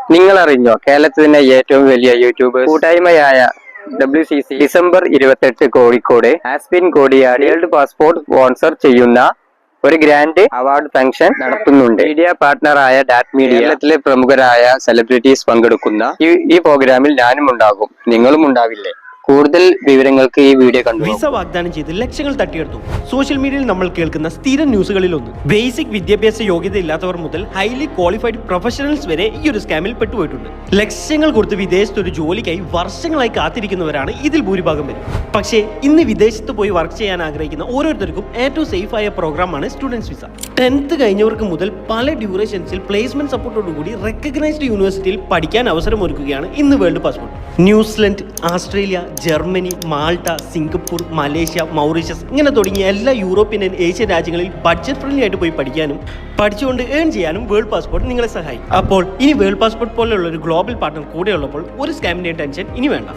നിങ്ങൾ അറിഞ്ഞോ കേരളത്തിലെ ഏറ്റവും വലിയ യൂട്യൂബ് കൂട്ടായ്മയായ WCC ഡിസംബർ 28 കോഴിക്കോട് ആസ്പിൻ കോടിയാടി വേൾഡ് പാസ്പോർട്ട് സ്പോൺസർ ചെയ്യുന്ന ഒരു ഗ്രാൻഡ് അവാർഡ് ഫംഗ്ഷൻ നടത്തുന്നുണ്ട്. മീഡിയ പാർട്ട്ണറായ ഡാറ്റ് മീഡിയ കേരളത്തിലെ പ്രമുഖരായ സെലിബ്രിറ്റീസ് പങ്കെടുക്കുന്ന ഈ പ്രോഗ്രാമിൽ ഞാനും ഉണ്ടാകും, നിങ്ങളും ഉണ്ടാവില്ലേ? കൂടുതൽ വിവരങ്ങൾക്ക് ഈ വീഡിയോ കണ്ടു. വിസ വാഗ്ദാനം ചെയ്ത് ലക്ഷങ്ങൾ തട്ടിയെടുത്തു. സോഷ്യൽ മീഡിയയിൽ നമ്മൾ കേൾക്കുന്ന സ്ഥിരം ന്യൂസുകളിൽ ഒന്ന്. ബേസിക് വിദ്യാഭ്യാസ യോഗ്യത ഇല്ലാത്തവർ മുതൽ ഹൈലി ക്വാളിഫൈഡ് പ്രൊഫഷണൽസ് വരെ ഈ ഒരു സ്കാമിൽ പെട്ടുപോയിട്ടുണ്ട്. ലക്ഷങ്ങൾ കൊടുത്ത് വിദേശത്ത് ഒരു ജോലിക്കായി വർഷങ്ങളായി കാത്തിരിക്കുന്നവരാണ് ഇതിൽ ഭൂരിഭാഗം പേരും. പക്ഷേ ഇന്ന് വിദേശത്ത് പോയി വർക്ക് ചെയ്യാൻ ആഗ്രഹിക്കുന്ന ഓരോരുത്തർക്കും ഏറ്റവും സേഫ് ആയ പ്രോഗ്രാമാണ് സ്റ്റുഡൻസ് വിസ. 10th കഴിഞ്ഞവർക്ക് മുതൽ പല ഡ്യൂറേഷൻസിൽ പ്ലേസ്മെന്റ് സപ്പോർട്ടോടുകൂടി റെക്കഗ്നൈസ്ഡ് യൂണിവേഴ്സിറ്റിയിൽ പഠിക്കാൻ അവസരമൊരുക്കുകയാണ് ഇന്ന് world passport. New Zealand, Australia, Germany, Malta, Singapore, Malaysia, Mauritius ഇങ്ങനെ തുടങ്ങിയ എല്ലാ യൂറോപ്യൻ ആൻഡ് ഏഷ്യൻ രാജ്യങ്ങളിൽ ബഡ്ജറ്റ് ഫ്രണ്ട്ലി ആയിട്ട് പോയി പഠിക്കാനും പഠിച്ചുകൊണ്ട് ഏൺ ചെയ്യാനും വേൾഡ് പാസ്പോർട്ട് നിങ്ങളെ സഹായിക്കും. അപ്പോൾ ഇനി വേൾഡ് പാസ്പോർട്ട് പോലെയുള്ള ഒരു ഗ്ലോബൽ പാർട്ണർ കൂടെ ഉള്ളപ്പോൾ ഒരു സ്കാമിന്റെയും ടെൻഷൻ ഇനി വേണ്ട.